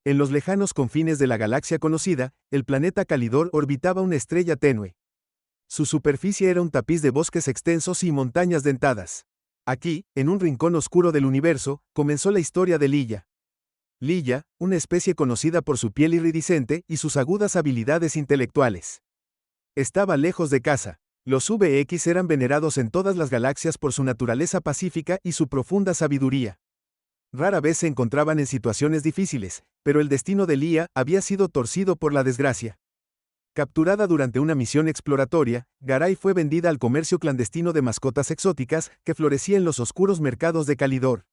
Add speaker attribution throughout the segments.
Speaker 1: En los lejanos confines de la galaxia conocida, el planeta Calidor orbitaba una estrella tenue. Su superficie era un tapiz de bosques extensos y montañas dentadas. Aquí, en un rincón oscuro del universo, comenzó la historia de Lilla. Lilla, una especie conocida por su piel iridiscente y sus agudas habilidades intelectuales. Estaba lejos de casa. Los VX eran venerados en todas las galaxias por su naturaleza pacífica y su profunda sabiduría. Rara vez se encontraban en situaciones difíciles, pero el destino de Lilla había sido torcido por la desgracia. Capturada durante una misión exploratoria, Garay fue vendida al comercio clandestino de mascotas exóticas que florecía en los oscuros mercados de Calidor.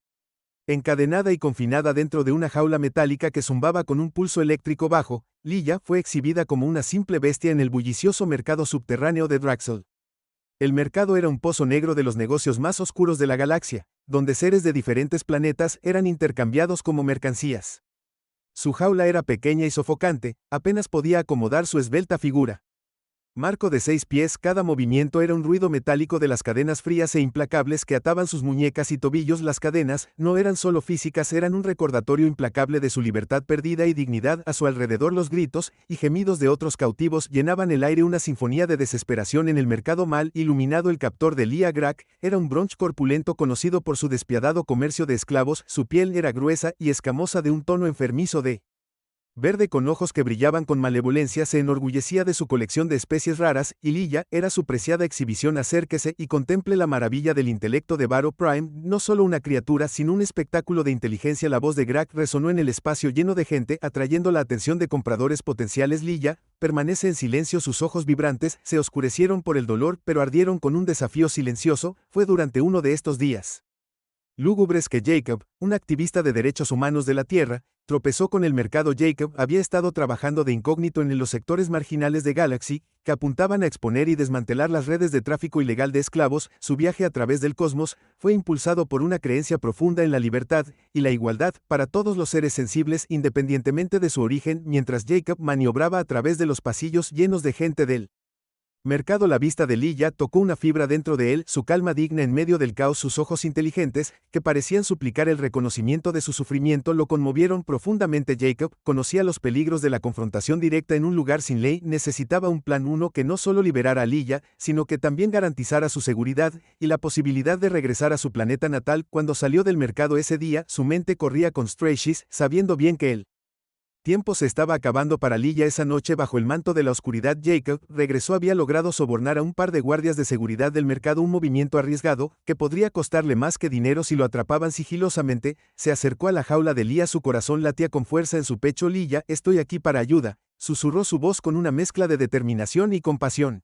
Speaker 1: Encadenada y confinada dentro de una jaula metálica que zumbaba con un pulso eléctrico bajo, Lilla fue exhibida como una simple bestia en el bullicioso mercado subterráneo de Draxel. El mercado era un pozo negro de los negocios más oscuros de la galaxia, donde seres de diferentes planetas eran intercambiados como mercancías. Su jaula era pequeña y sofocante, apenas podía acomodar su esbelta figura. Marco de 6 pies, cada movimiento era un ruido metálico de las cadenas frías e implacables que ataban sus muñecas y tobillos. Las cadenas no eran solo físicas, eran un recordatorio implacable de su libertad perdida y dignidad. A su alrededor los gritos y gemidos de otros cautivos llenaban el aire, una sinfonía de desesperación. En el mercado mal iluminado, el captor de Lilla Grak era un bronch corpulento conocido por su despiadado comercio de esclavos. Su piel era gruesa y escamosa de un tono enfermizo de verde con ojos que brillaban con malevolencia. Se enorgullecía de su colección de especies raras, y Lilla era su preciada exhibición. Acérquese y contemple la maravilla del intelecto de Varo Prime, no solo una criatura sino un espectáculo de inteligencia. La voz de Grak resonó en el espacio lleno de gente, atrayendo la atención de compradores potenciales. Lilla permanece en silencio, sus ojos vibrantes se oscurecieron por el dolor, pero ardieron con un desafío silencioso. Fue durante uno de estos días lúgubres que Jacob, un activista de derechos humanos de la Tierra, tropezó con el mercado. Jacob había estado trabajando de incógnito en los sectores marginales de Galaxy, que apuntaban a exponer y desmantelar las redes de tráfico ilegal de esclavos. Su viaje a través del cosmos fue impulsado por una creencia profunda en la libertad y la igualdad para todos los seres sensibles, independientemente de su origen. Mientras Jacob maniobraba a través de los pasillos llenos de gente del mercado, la vista de Lilla tocó una fibra dentro de él, su calma digna en medio del caos. Sus ojos inteligentes, que parecían suplicar el reconocimiento de su sufrimiento, lo conmovieron profundamente. Jacob conocía los peligros de la confrontación directa en un lugar sin ley. Necesitaba un plan, uno que no solo liberara a Lilla, sino que también garantizara su seguridad y la posibilidad de regresar a su planeta natal. Cuando salió del mercado ese día, su mente corría con Strachys, sabiendo bien que él tiempo se estaba acabando para Lilla. Esa noche, bajo el manto de la oscuridad, Jacob regresó. Había logrado sobornar a un par de guardias de seguridad del mercado, un movimiento arriesgado que podría costarle más que dinero si lo atrapaban sigilosamente. Se acercó a la jaula de Lilla, su corazón latía con fuerza en su pecho. Lilla, estoy aquí para ayuda, susurró su voz con una mezcla de determinación y compasión.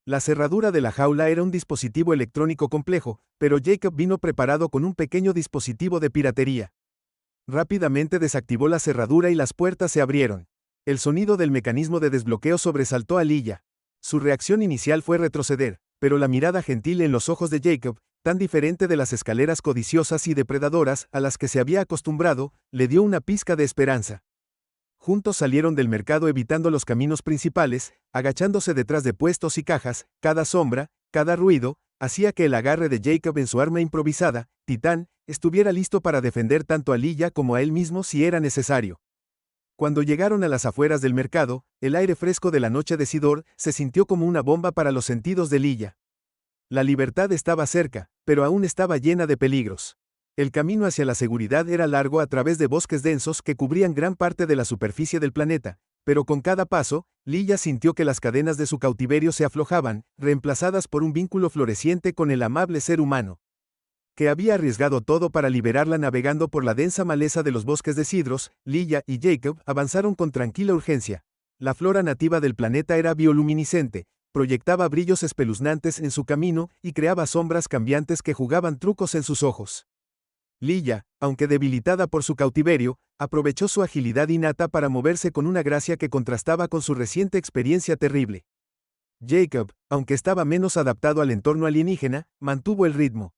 Speaker 1: La cerradura de la jaula era un dispositivo electrónico complejo, pero Jacob vino preparado con un pequeño dispositivo de piratería. Rápidamente desactivó la cerradura y las puertas se abrieron. El sonido del mecanismo de desbloqueo sobresaltó a Lilla. Su reacción inicial fue retroceder, pero la mirada gentil en los ojos de Jacob, tan diferente de las escaleras codiciosas y depredadoras a las que se había acostumbrado, le dio una pizca de esperanza. Juntos salieron del mercado evitando los caminos principales, agachándose detrás de puestos y cajas. Cada sombra, cada ruido, hacía que el agarre de Jacob en su arma improvisada, Titán, estuviera listo para defender tanto a Lilla como a él mismo si era necesario. Cuando llegaron a las afueras del mercado, el aire fresco de la noche de Sidor se sintió como una bomba para los sentidos de Lilla. La libertad estaba cerca, pero aún estaba llena de peligros. El camino hacia la seguridad era largo a través de bosques densos que cubrían gran parte de la superficie del planeta, pero con cada paso, Lilla sintió que las cadenas de su cautiverio se aflojaban, reemplazadas por un vínculo floreciente con el amable ser humano, que había arriesgado todo para liberarla. Navegando por la densa maleza de los bosques de Sidros, Lilla y Jacob avanzaron con tranquila urgencia. La flora nativa del planeta era bioluminiscente, proyectaba brillos espeluznantes en su camino y creaba sombras cambiantes que jugaban trucos en sus ojos. Lilla, aunque debilitada por su cautiverio, aprovechó su agilidad innata para moverse con una gracia que contrastaba con su reciente experiencia terrible. Jacob, aunque estaba menos adaptado al entorno alienígena, mantuvo el ritmo.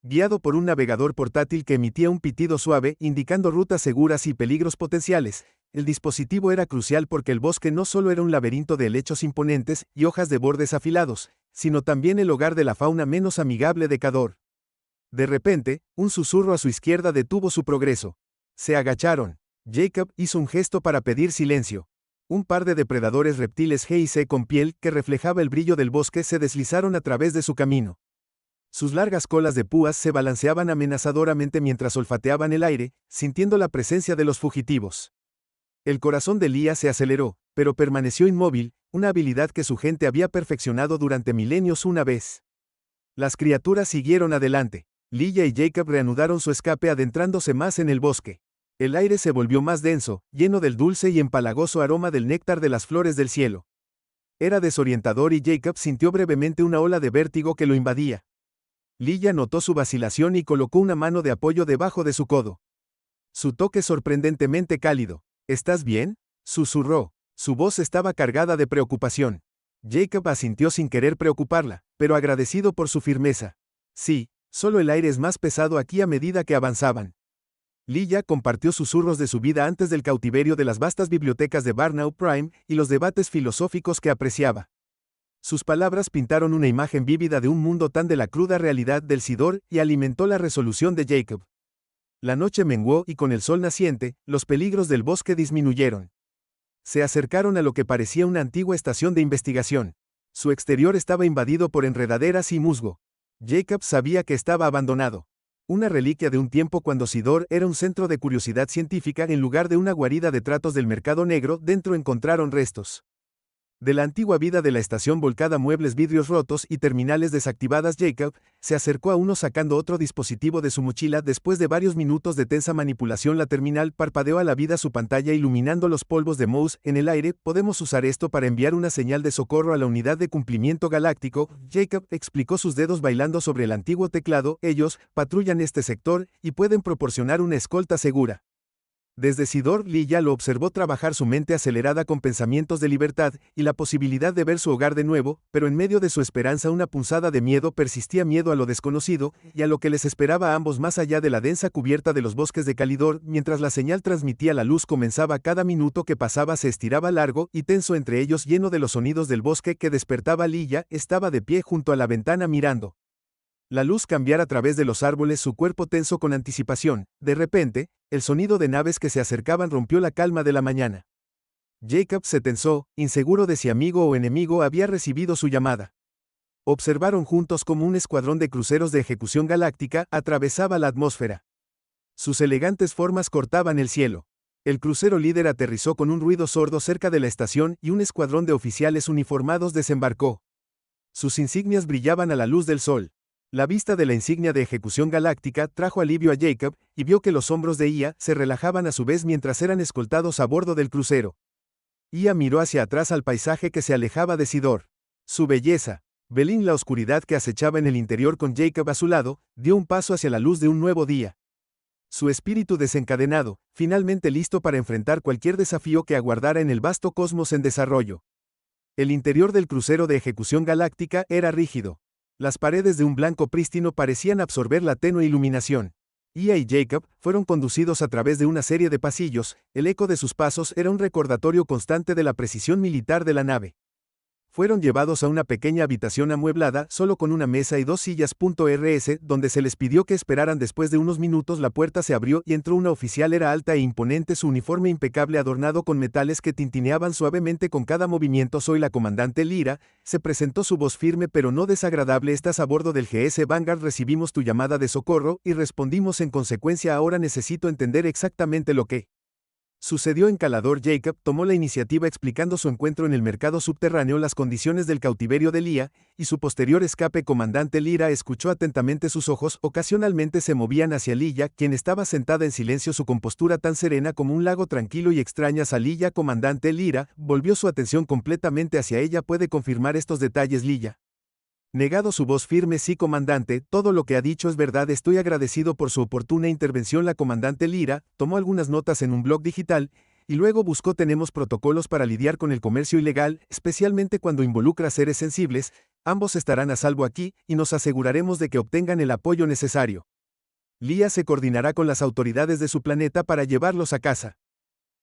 Speaker 1: Guiado por un navegador portátil que emitía un pitido suave indicando rutas seguras y peligros potenciales, el dispositivo era crucial porque el bosque no solo era un laberinto de helechos imponentes y hojas de bordes afilados, sino también el hogar de la fauna menos amigable de Cador. De repente, un susurro a su izquierda detuvo su progreso. Se agacharon. Jacob hizo un gesto para pedir silencio. Un par de depredadores reptiles G y C con piel que reflejaba el brillo del bosque se deslizaron a través de su camino. Sus largas colas de púas se balanceaban amenazadoramente mientras olfateaban el aire, sintiendo la presencia de los fugitivos. El corazón de Leah se aceleró, pero permaneció inmóvil, una habilidad que su gente había perfeccionado durante milenios una vez. Las criaturas siguieron adelante. Leah y Jacob reanudaron su escape adentrándose más en el bosque. El aire se volvió más denso, lleno del dulce y empalagoso aroma del néctar de las flores del cielo. Era desorientador y Jacob sintió brevemente una ola de vértigo que lo invadía. Leah notó su vacilación y colocó una mano de apoyo debajo de su codo. Su toque sorprendentemente cálido. ¿Estás bien?, susurró. Su voz estaba cargada de preocupación. Jacob asintió sin querer preocuparla, pero agradecido por su firmeza. Sí, solo el aire es más pesado aquí a medida que avanzaban. Leah compartió susurros de su vida antes del cautiverio de las vastas bibliotecas de Barnard Prime y los debates filosóficos que apreciaba. Sus palabras pintaron una imagen vívida de un mundo tan de la cruda realidad del Sidor y alimentó la resolución de Jacob. La noche menguó y con el sol naciente, los peligros del bosque disminuyeron. Se acercaron a lo que parecía una antigua estación de investigación. Su exterior estaba invadido por enredaderas y musgo. Jacob sabía que estaba abandonado. Una reliquia de un tiempo cuando Sidor era un centro de curiosidad científica en lugar de una guarida de tratos del mercado negro. Dentro encontraron restos de la antigua vida de la estación volcada, muebles, vidrios rotos y terminales desactivadas. Jacob se acercó a uno sacando otro dispositivo de su mochila. Después de varios minutos de tensa manipulación, la terminal parpadeó a la vida su pantalla iluminando los polvos de Mouse en el aire. Podemos usar esto para enviar una señal de socorro a la unidad de cumplimiento galáctico. Jacob explicó, sus dedos bailando sobre el antiguo teclado. Ellos patrullan este sector y pueden proporcionar una escolta segura. Desde Sidor, Leah lo observó trabajar, su mente acelerada con pensamientos de libertad y la posibilidad de ver su hogar de nuevo, pero en medio de su esperanza una punzada de miedo persistía, miedo a lo desconocido y a lo que les esperaba a ambos más allá de la densa cubierta de los bosques de Calidor. Mientras la señal transmitía, la luz comenzaba. Cada minuto que pasaba se estiraba largo y tenso entre ellos, lleno de los sonidos del bosque que despertaba. Leah estaba de pie junto a la ventana mirando la luz cambiar a través de los árboles, su cuerpo tenso con anticipación. De repente, el sonido de naves que se acercaban rompió la calma de la mañana. Jacob se tensó, inseguro de si amigo o enemigo había recibido su llamada. Observaron juntos cómo un escuadrón de cruceros de ejecución galáctica atravesaba la atmósfera. Sus elegantes formas cortaban el cielo. El crucero líder aterrizó con un ruido sordo cerca de la estación y un escuadrón de oficiales uniformados desembarcó. Sus insignias brillaban a la luz del sol. La vista de la insignia de ejecución galáctica trajo alivio a Jacob, y vio que los hombros de Ia se relajaban a su vez mientras eran escoltados a bordo del crucero. Ia miró hacia atrás al paisaje que se alejaba de Sidor. Su belleza. Belín, la oscuridad que acechaba en el interior con Jacob a su lado, dio un paso hacia la luz de un nuevo día. Su espíritu desencadenado, finalmente listo para enfrentar cualquier desafío que aguardara en el vasto cosmos en desarrollo. El interior del crucero de ejecución galáctica era rígido. Las paredes de un blanco prístino parecían absorber la tenue iluminación. Ia y Jacob fueron conducidos a través de una serie de pasillos. El eco de sus pasos era un recordatorio constante de la precisión militar de la nave. Fueron llevados a una pequeña habitación amueblada, solo con una mesa y 2 sillas. Donde se les pidió que esperaran. Después de unos minutos la puerta se abrió y entró una oficial. Era alta e imponente, su uniforme impecable adornado con metales que tintineaban suavemente con cada movimiento. Soy la comandante Lyra, se presentó, su voz firme pero no desagradable. Estás a bordo del GS Vanguard, recibimos tu llamada de socorro y respondimos en consecuencia. Ahora necesito entender exactamente lo que sucedió en Calidor. Jacob tomó la iniciativa explicando su encuentro en el mercado subterráneo, las condiciones del cautiverio de Leah y su posterior escape. Comandante Lyra escuchó atentamente, sus ojos ocasionalmente se movían hacia Leah, quien estaba sentada en silencio, su compostura tan serena como un lago tranquilo y extrañas a Leah. Comandante Lyra volvió su atención completamente hacia ella. ¿Puede confirmar estos detalles? Leah negado, su voz firme. Sí, comandante, todo lo que ha dicho es verdad. Estoy agradecido por su oportuna intervención. La comandante Lyra tomó algunas notas en un blog digital y luego buscó. Tenemos protocolos para lidiar con el comercio ilegal, especialmente cuando involucra seres sensibles. Ambos estarán a salvo aquí y nos aseguraremos de que obtengan el apoyo necesario. Leah se coordinará con las autoridades de su planeta para llevarlos a casa.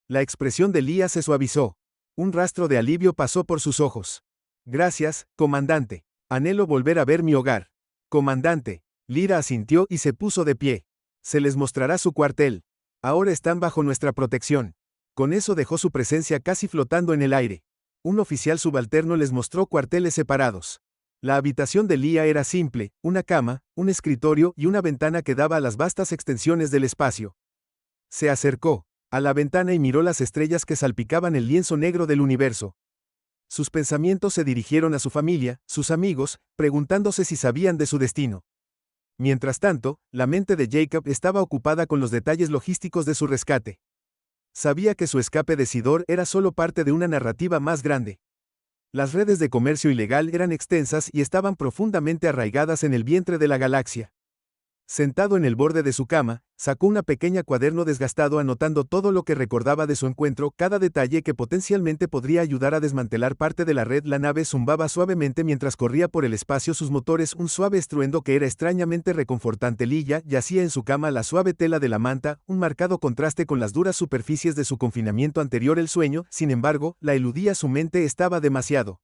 Speaker 1: La expresión de Leah se suavizó. Un rastro de alivio pasó por sus ojos. Gracias, comandante. Anhelo volver a ver mi hogar. Comandante. Lyra asintió y se puso de pie. Se les mostrará su cuartel. Ahora están bajo nuestra protección. Con eso dejó su presencia casi flotando en el aire. Un oficial subalterno les mostró cuarteles separados. La habitación de Leah era simple, una cama, un escritorio y una ventana que daba a las vastas extensiones del espacio. Se acercó a la ventana y miró las estrellas que salpicaban el lienzo negro del universo. Sus pensamientos se dirigieron a su familia, sus amigos, preguntándose si sabían de su destino. Mientras tanto, la mente de Jacob estaba ocupada con los detalles logísticos de su rescate. Sabía que su escape de Sidor era solo parte de una narrativa más grande. Las redes de comercio ilegal eran extensas y estaban profundamente arraigadas en el vientre de la galaxia. Sentado en el borde de su cama, sacó un pequeño cuaderno desgastado anotando todo lo que recordaba de su encuentro, cada detalle que potencialmente podría ayudar a desmantelar parte de la red. La nave zumbaba suavemente mientras corría por el espacio, sus motores un suave estruendo que era extrañamente reconfortante. Leah yacía en su cama, la suave tela de la manta, un marcado contraste con las duras superficies de su confinamiento anterior. El sueño, sin embargo, la eludía, su mente estaba demasiado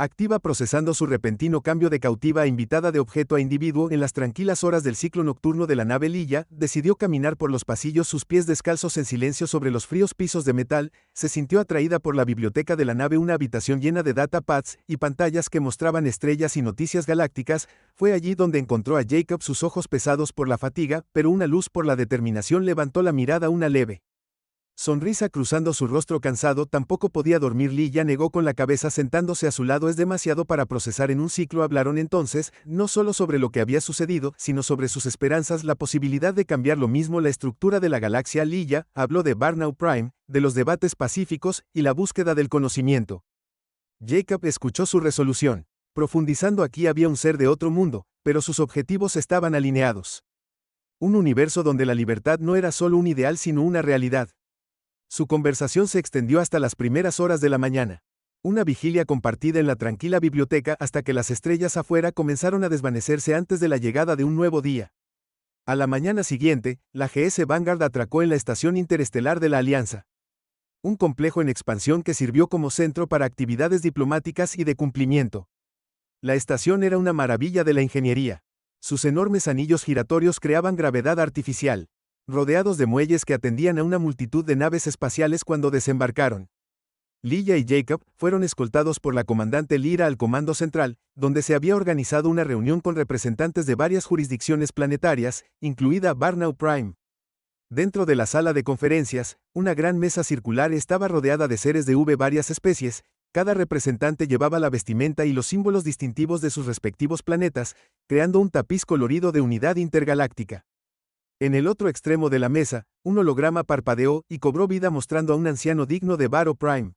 Speaker 1: activa procesando su repentino cambio de cautiva a invitada de objeto a individuo. En las tranquilas horas del ciclo nocturno de la nave, Leah decidió caminar por los pasillos, sus pies descalzos en silencio sobre los fríos pisos de metal. Se sintió atraída por la biblioteca de la nave, una habitación llena de datapads y pantallas que mostraban estrellas y noticias galácticas. Fue allí donde encontró a Jacob, sus ojos pesados por la fatiga, pero una luz por la determinación. Levantó la mirada, una leve sonrisa cruzando su rostro cansado. Tampoco podía dormir. Leah negó con la cabeza, sentándose a su lado. Es demasiado para procesar en un ciclo. Hablaron entonces, no solo sobre lo que había sucedido, sino sobre sus esperanzas, la posibilidad de cambiar lo mismo, la estructura de la galaxia. Leah habló de Burnout Prime, de los debates pacíficos y la búsqueda del conocimiento. Jacob escuchó su resolución. Profundizando aquí había un ser de otro mundo, pero sus objetivos estaban alineados. Un universo donde la libertad no era solo un ideal sino una realidad. Su conversación se extendió hasta las primeras horas de la mañana. Una vigilia compartida en la tranquila biblioteca hasta que las estrellas afuera comenzaron a desvanecerse antes de la llegada de un nuevo día. A la mañana siguiente, la GS Vanguard atracó en la estación interestelar de la Alianza. Un complejo en expansión que sirvió como centro para actividades diplomáticas y de cumplimiento. La estación era una maravilla de la ingeniería. Sus enormes anillos giratorios creaban gravedad artificial, rodeados de muelles que atendían a una multitud de naves espaciales. Cuando desembarcaron, Leah y Jacob fueron escoltados por la comandante Lyra al comando central, donde se había organizado una reunión con representantes de varias jurisdicciones planetarias, incluida Burnout Prime. Dentro de la sala de conferencias, una gran mesa circular estaba rodeada de seres de varias especies. Cada representante llevaba la vestimenta y los símbolos distintivos de sus respectivos planetas, creando un tapiz colorido de unidad intergaláctica. En el otro extremo de la mesa, un holograma parpadeó y cobró vida mostrando a un anciano digno de Burnout Prime.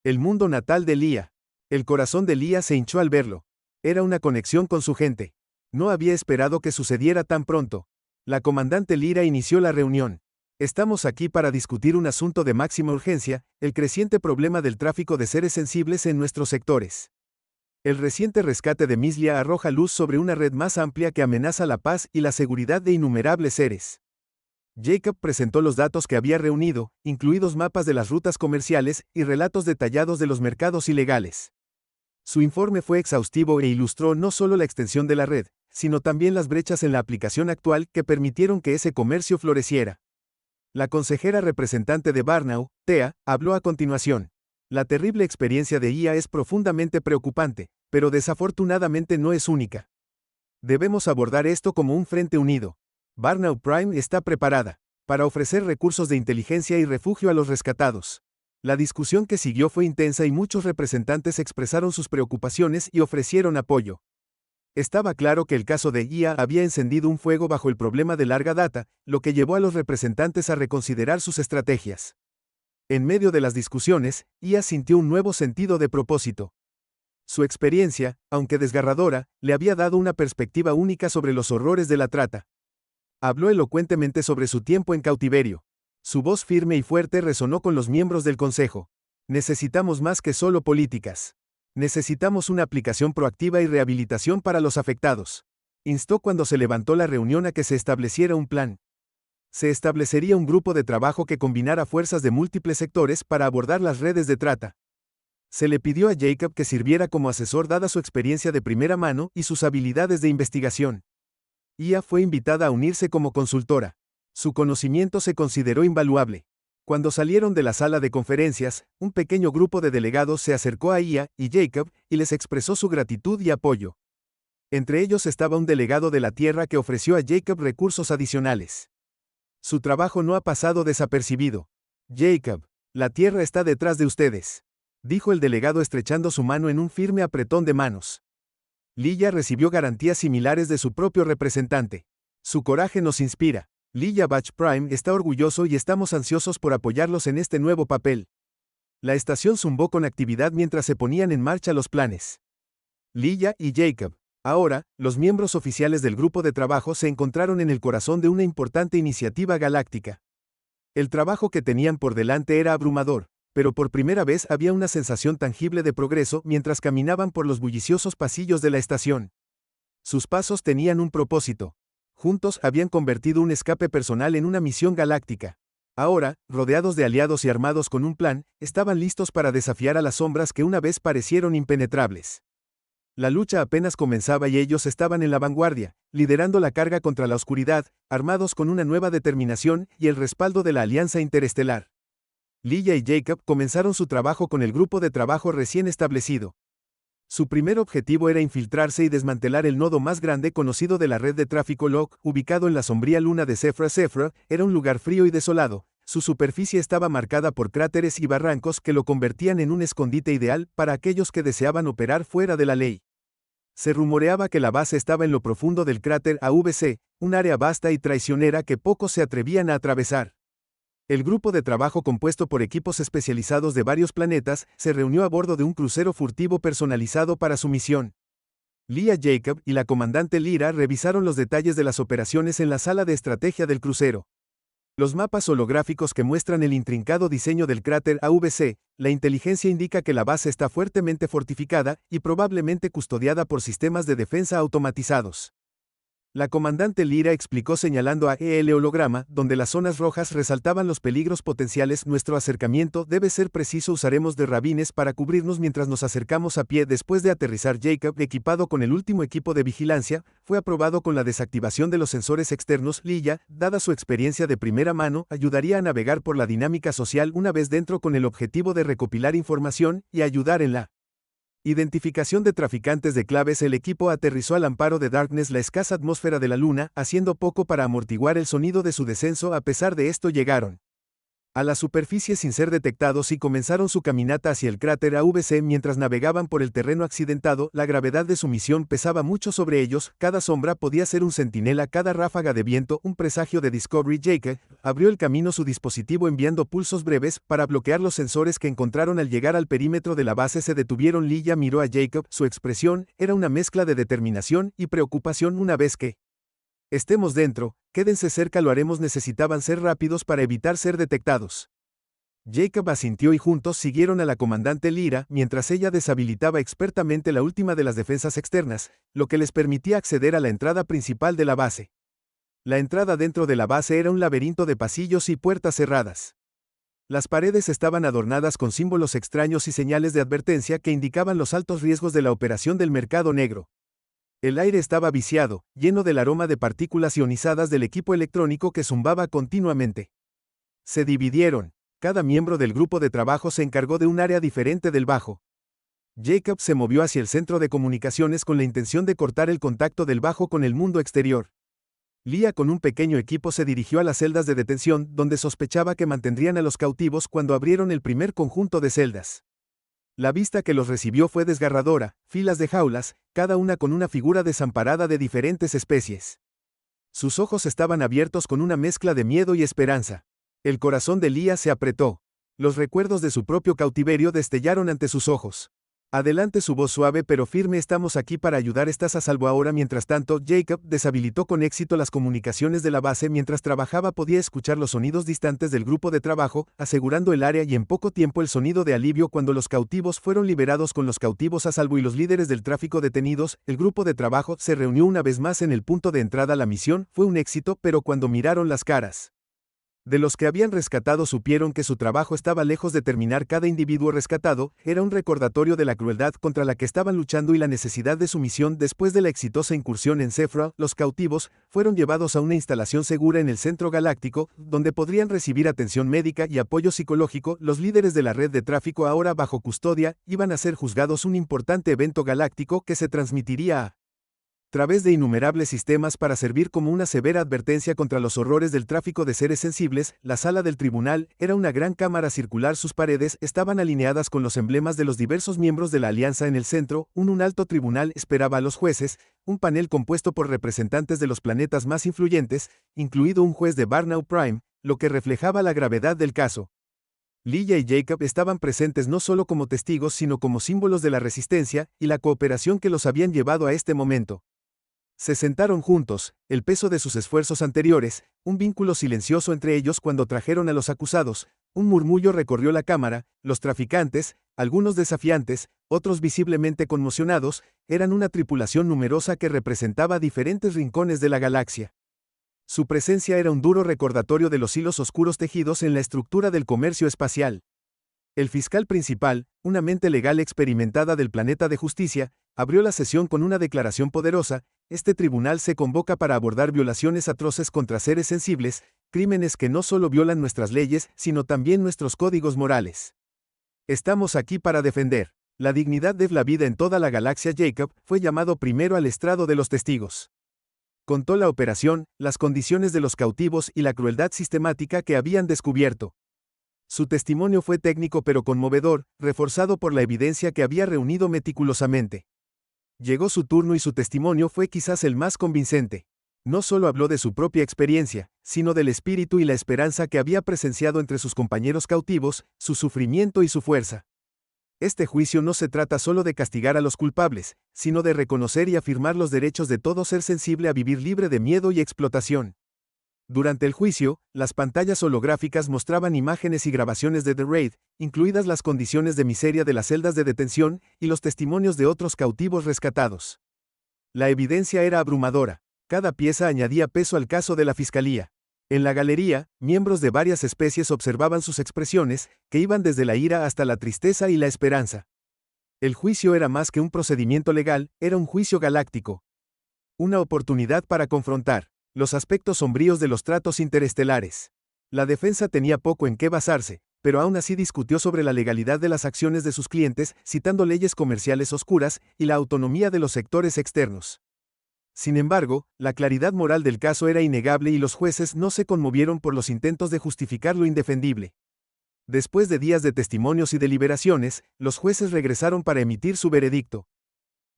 Speaker 1: El mundo natal de Leah. El corazón de Leah se hinchó al verlo. Era una conexión con su gente. No había esperado que sucediera tan pronto. La comandante Lyra inició la reunión. Estamos aquí para discutir un asunto de máxima urgencia, el creciente problema del tráfico de seres sensibles en nuestros sectores. El reciente rescate de Miss Leah arroja luz sobre una red más amplia que amenaza la paz y la seguridad de innumerables seres. Jacob presentó los datos que había reunido, incluidos mapas de las rutas comerciales y relatos detallados de los mercados ilegales. Su informe fue exhaustivo e ilustró no solo la extensión de la red, sino también las brechas en la aplicación actual que permitieron que ese comercio floreciera. La consejera representante de Burnout, Thea, habló a continuación. La terrible experiencia de IA es profundamente preocupante, pero desafortunadamente no es única. Debemos abordar esto como un frente unido. Burnout Prime está preparada para ofrecer recursos de inteligencia y refugio a los rescatados. La discusión que siguió fue intensa y muchos representantes expresaron sus preocupaciones y ofrecieron apoyo. Estaba claro que el caso de IA había encendido un fuego bajo el problema de larga data, lo que llevó a los representantes a reconsiderar sus estrategias. En medio de las discusiones, IA sintió un nuevo sentido de propósito. Su experiencia, aunque desgarradora, le había dado una perspectiva única sobre los horrores de la trata. Habló elocuentemente sobre su tiempo en cautiverio. Su voz firme y fuerte resonó con los miembros del consejo. Necesitamos más que solo políticas. Necesitamos una aplicación proactiva y rehabilitación para los afectados. Instó cuando se levantó la reunión a que se estableciera un plan. Se establecería un grupo de trabajo que combinara fuerzas de múltiples sectores para abordar las redes de trata. Se le pidió a Jacob que sirviera como asesor dada su experiencia de primera mano y sus habilidades de investigación. IA fue invitada a unirse como consultora. Su conocimiento se consideró invaluable. Cuando salieron de la sala de conferencias, un pequeño grupo de delegados se acercó a Ia y Jacob y les expresó su gratitud y apoyo. Entre ellos estaba un delegado de la Tierra que ofreció a Jacob recursos adicionales. Su trabajo no ha pasado desapercibido. Jacob, la Tierra está detrás de ustedes, dijo el delegado estrechando su mano en un firme apretón de manos. Lilla recibió garantías similares de su propio representante. Su coraje nos inspira. Lilla Batch Prime está orgulloso y estamos ansiosos por apoyarlos en este nuevo papel. La estación zumbó con actividad mientras se ponían en marcha los planes. Lilla y Jacob, ahora, los miembros oficiales del grupo de trabajo se encontraron en el corazón de una importante iniciativa galáctica. El trabajo que tenían por delante era abrumador, pero por primera vez había una sensación tangible de progreso mientras caminaban por los bulliciosos pasillos de la estación. Sus pasos tenían un propósito. Juntos habían convertido un escape personal en una misión galáctica. Ahora, rodeados de aliados y armados con un plan, estaban listos para desafiar a las sombras que una vez parecieron impenetrables. La lucha apenas comenzaba y ellos estaban en la vanguardia, liderando la carga contra la oscuridad, armados con una nueva determinación y el respaldo de la Alianza Interestelar. Lilla y Jacob comenzaron su trabajo con el grupo de trabajo recién establecido. Su primer objetivo era infiltrarse y desmantelar el nodo más grande conocido de la red de tráfico LOC, ubicado en la sombría luna de Zefra. Zefra era un lugar frío y desolado. Su superficie estaba marcada por cráteres y barrancos que lo convertían en un escondite ideal para aquellos que deseaban operar fuera de la ley. Se rumoreaba que la base estaba en lo profundo del cráter AVC, un área vasta y traicionera que pocos se atrevían a atravesar. El grupo de trabajo compuesto por equipos especializados de varios planetas se reunió a bordo de un crucero furtivo personalizado para su misión. Lilla Jacob y la comandante Lyra revisaron los detalles de las operaciones en la sala de estrategia del crucero. Los mapas holográficos que muestran el intrincado diseño del cráter AVC, la inteligencia indica que la base está fuertemente fortificada y probablemente custodiada por sistemas de defensa automatizados. La comandante Lyra explicó señalando a el holograma, donde las zonas rojas resaltaban los peligros potenciales. Nuestro acercamiento debe ser preciso. Usaremos de rabines para cubrirnos mientras nos acercamos a pie. Después de aterrizar, Jacob, equipado con el último equipo de vigilancia, fue aprobado con la desactivación de los sensores externos. Lilla, dada su experiencia de primera mano, ayudaría a navegar por la dinámica social una vez dentro con el objetivo de recopilar información y ayudar en la identificación de traficantes de claves. El equipo aterrizó al amparo de Darkness, la escasa atmósfera de la luna, haciendo poco para amortiguar el sonido de su descenso. A pesar de esto, llegaron a la superficie sin ser detectados y comenzaron su caminata hacia el cráter AVC. Mientras navegaban por el terreno accidentado, la gravedad de su misión pesaba mucho sobre ellos. Cada sombra podía ser un centinela, cada ráfaga de viento un presagio de Discovery. Jacob abrió el camino su dispositivo enviando pulsos breves para bloquear los sensores que encontraron al llegar al perímetro de la base. Se detuvieron. Lilla miró a Jacob. Su expresión era una mezcla de determinación y preocupación. Una vez que estemos dentro, quédense cerca, lo haremos. Necesitaban ser rápidos para evitar ser detectados. Jacob asintió y juntos siguieron a la comandante Lyra mientras ella deshabilitaba expertamente la última de las defensas externas, lo que les permitía acceder a la entrada principal de la base. La entrada dentro de la base era un laberinto de pasillos y puertas cerradas. Las paredes estaban adornadas con símbolos extraños y señales de advertencia que indicaban los altos riesgos de la operación del mercado negro. El aire estaba viciado, lleno del aroma de partículas ionizadas del equipo electrónico que zumbaba continuamente. Se dividieron. Cada miembro del grupo de trabajo se encargó de un área diferente del bajo. Jacob se movió hacia el centro de comunicaciones con la intención de cortar el contacto del bajo con el mundo exterior. Lilla, con un pequeño equipo, se dirigió a las celdas de detención, donde sospechaba que mantendrían a los cautivos cuando abrieron el primer conjunto de celdas. La vista que los recibió fue desgarradora: filas de jaulas, cada una con una figura desamparada de diferentes especies. Sus ojos estaban abiertos con una mezcla de miedo y esperanza. El corazón de Lilla se apretó. Los recuerdos de su propio cautiverio destellaron ante sus ojos. Adelante, su voz suave pero firme: estamos aquí para ayudar, estás a salvo ahora. Mientras tanto, Jacob deshabilitó con éxito las comunicaciones de la base. Mientras trabajaba podía escuchar los sonidos distantes del grupo de trabajo, asegurando el área, y en poco tiempo el sonido de alivio cuando los cautivos fueron liberados. Con los cautivos a salvo y los líderes del tráfico detenidos, el grupo de trabajo se reunió una vez más en el punto de entrada. La misión fue un éxito, pero cuando miraron las caras De los que habían rescatado supieron que su trabajo estaba lejos de terminar. Cada individuo rescatado era un recordatorio de la crueldad contra la que estaban luchando y la necesidad de sumisión. Después de la exitosa incursión en Zefra, los cautivos fueron llevados a una instalación segura en el centro galáctico, donde podrían recibir atención médica y apoyo psicológico. Los líderes de la red de tráfico, ahora bajo custodia, iban a ser juzgados. Un importante evento galáctico que se transmitiría a través de innumerables sistemas para servir como una severa advertencia contra los horrores del tráfico de seres sensibles. La sala del tribunal era una gran cámara circular. Sus paredes estaban alineadas con los emblemas de los diversos miembros de la alianza. En el centro, un alto tribunal esperaba a los jueces, un panel compuesto por representantes de los planetas más influyentes, incluido un juez de Barnau Prime, lo que reflejaba la gravedad del caso. Leia y Jacob estaban presentes no solo como testigos sino como símbolos de la resistencia y la cooperación que los habían llevado a este momento. Se sentaron juntos, el peso de sus esfuerzos anteriores, un vínculo silencioso entre ellos cuando trajeron a los acusados. Un murmullo recorrió la cámara. Los traficantes, algunos desafiantes, otros visiblemente conmocionados, eran una tripulación numerosa que representaba diferentes rincones de la galaxia. Su presencia era un duro recordatorio de los hilos oscuros tejidos en la estructura del comercio espacial. El fiscal principal, una mente legal experimentada del planeta de justicia, abrió la sesión con una declaración poderosa. Este tribunal se convoca para abordar violaciones atroces contra seres sensibles, crímenes que no solo violan nuestras leyes, sino también nuestros códigos morales. Estamos aquí para defender la dignidad de la vida en toda la galaxia. Jacob fue llamado primero al estrado de los testigos. Contó la operación, las condiciones de los cautivos y la crueldad sistemática que habían descubierto. Su testimonio fue técnico pero conmovedor, reforzado por la evidencia que había reunido meticulosamente. Llegó su turno y su testimonio fue quizás el más convincente. No solo habló de su propia experiencia, sino del espíritu y la esperanza que había presenciado entre sus compañeros cautivos, su sufrimiento y su fuerza. Este juicio no se trata solo de castigar a los culpables, sino de reconocer y afirmar los derechos de todo ser sensible a vivir libre de miedo y explotación. Durante el juicio, las pantallas holográficas mostraban imágenes y grabaciones de The Raid, incluidas las condiciones de miseria de las celdas de detención y los testimonios de otros cautivos rescatados. La evidencia era abrumadora. Cada pieza añadía peso al caso de la fiscalía. En la galería, miembros de varias especies observaban sus expresiones, que iban desde la ira hasta la tristeza y la esperanza. El juicio era más que un procedimiento legal, era un juicio galáctico. Una oportunidad para confrontar los aspectos sombríos de los tratos interestelares. La defensa tenía poco en qué basarse, pero aún así discutió sobre la legalidad de las acciones de sus clientes, citando leyes comerciales oscuras y la autonomía de los sectores externos. Sin embargo, la claridad moral del caso era innegable y los jueces no se conmovieron por los intentos de justificar lo indefendible. Después de días de testimonios y deliberaciones, los jueces regresaron para emitir su veredicto.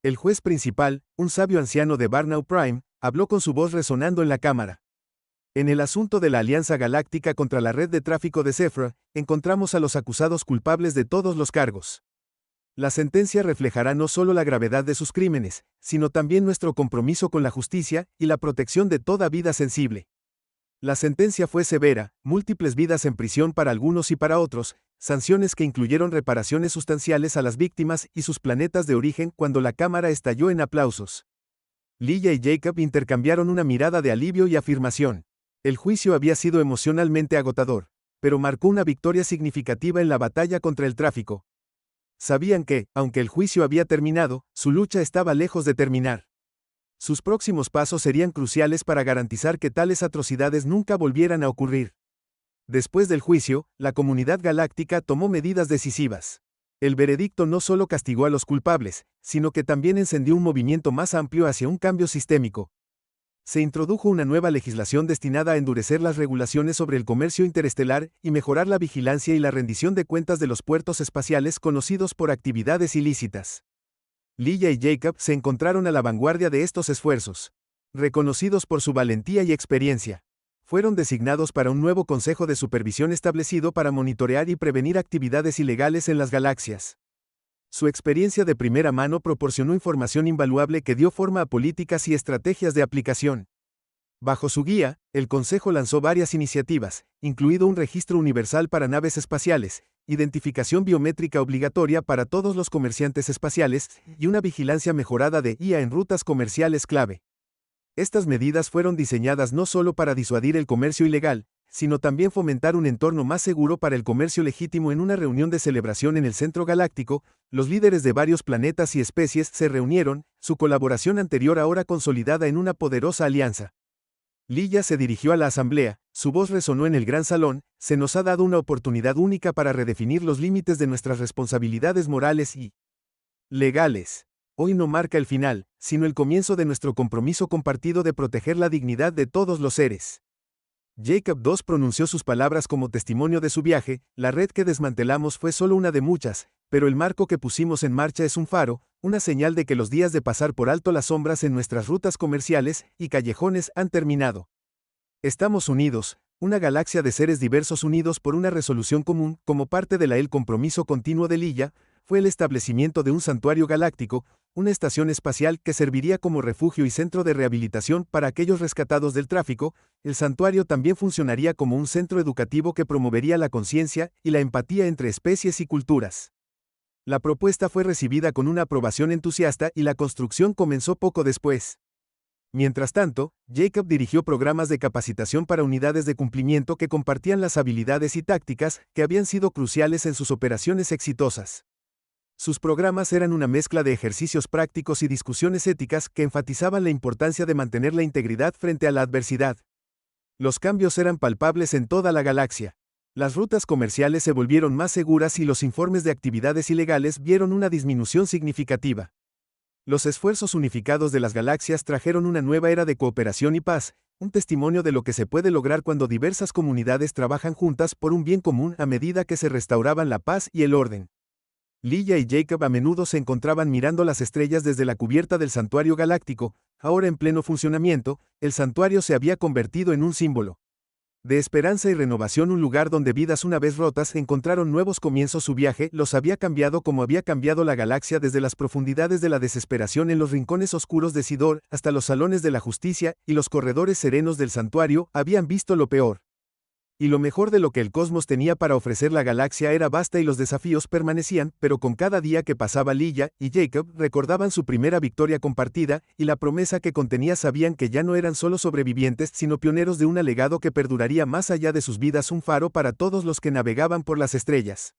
Speaker 1: El juez principal, un sabio anciano de Barnau Prime, habló con su voz resonando en la cámara. En el asunto de la Alianza Galáctica contra la red de tráfico de Zefra, encontramos a los acusados culpables de todos los cargos. La sentencia reflejará no solo la gravedad de sus crímenes, sino también nuestro compromiso con la justicia y la protección de toda vida sensible. La sentencia fue severa, múltiples vidas en prisión para algunos y para otros, sanciones que incluyeron reparaciones sustanciales a las víctimas y sus planetas de origen. Cuando la cámara estalló en aplausos, Leia y Jacob intercambiaron una mirada de alivio y afirmación. El juicio había sido emocionalmente agotador, pero marcó una victoria significativa en la batalla contra el tráfico. Sabían que, aunque el juicio había terminado, su lucha estaba lejos de terminar. Sus próximos pasos serían cruciales para garantizar que tales atrocidades nunca volvieran a ocurrir. Después del juicio, la comunidad galáctica tomó medidas decisivas. El veredicto no solo castigó a los culpables, sino que también encendió un movimiento más amplio hacia un cambio sistémico. Se introdujo una nueva legislación destinada a endurecer las regulaciones sobre el comercio interestelar y mejorar la vigilancia y la rendición de cuentas de los puertos espaciales conocidos por actividades ilícitas. Leia y Jacob se encontraron a la vanguardia de estos esfuerzos. Reconocidos por su valentía y experiencia, fueron designados para un nuevo consejo de supervisión establecido para monitorear y prevenir actividades ilegales en las galaxias. Su experiencia de primera mano proporcionó información invaluable que dio forma a políticas y estrategias de aplicación. Bajo su guía, el Consejo lanzó varias iniciativas, incluido un registro universal para naves espaciales, identificación biométrica obligatoria para todos los comerciantes espaciales y una vigilancia mejorada de IA en rutas comerciales clave. Estas medidas fueron diseñadas no solo para disuadir el comercio ilegal, sino también fomentar un entorno más seguro para el comercio legítimo. En una reunión de celebración en el centro galáctico, los líderes de varios planetas y especies se reunieron, su colaboración anterior ahora consolidada en una poderosa alianza. Leia se dirigió a la asamblea, su voz resonó en el gran salón: se nos ha dado una oportunidad única para redefinir los límites de nuestras responsabilidades morales y legales. Hoy no marca el final, sino el comienzo de nuestro compromiso compartido de proteger la dignidad de todos los seres. Jacob II pronunció sus palabras como testimonio de su viaje: la red que desmantelamos fue solo una de muchas, pero el marco que pusimos en marcha es un faro, una señal de que los días de pasar por alto las sombras en nuestras rutas comerciales y callejones han terminado. Estamos unidos, una galaxia de seres diversos unidos por una resolución común. Como parte de el compromiso continuo de Leia, fue el establecimiento de un santuario galáctico, una estación espacial que serviría como refugio y centro de rehabilitación para aquellos rescatados del tráfico. El santuario también funcionaría como un centro educativo que promovería la conciencia y la empatía entre especies y culturas. La propuesta fue recibida con una aprobación entusiasta y la construcción comenzó poco después. Mientras tanto, Jacob dirigió programas de capacitación para unidades de cumplimiento que compartían las habilidades y tácticas que habían sido cruciales en sus operaciones exitosas. Sus programas eran una mezcla de ejercicios prácticos y discusiones éticas que enfatizaban la importancia de mantener la integridad frente a la adversidad. Los cambios eran palpables en toda la galaxia. Las rutas comerciales se volvieron más seguras y los informes de actividades ilegales vieron una disminución significativa. Los esfuerzos unificados de las galaxias trajeron una nueva era de cooperación y paz, un testimonio de lo que se puede lograr cuando diversas comunidades trabajan juntas por un bien común a medida que se restauraban la paz y el orden. Leia y Jacob a menudo se encontraban mirando las estrellas desde la cubierta del santuario galáctico. Ahora en pleno funcionamiento, el santuario se había convertido en un símbolo de esperanza y renovación, un lugar donde vidas una vez rotas encontraron nuevos comienzos. Su viaje los había cambiado como había cambiado la galaxia, desde las profundidades de la desesperación en los rincones oscuros de Sidor hasta los salones de la justicia y los corredores serenos del santuario. Habían visto lo peor y lo mejor de lo que el cosmos tenía para ofrecer. La galaxia era vasta y los desafíos permanecían, pero con cada día que pasaba Leia y Jacob recordaban su primera victoria compartida y la promesa que contenía. Sabían que ya no eran solo sobrevivientes, sino pioneros de un legado que perduraría más allá de sus vidas, un faro para todos los que navegaban por las estrellas.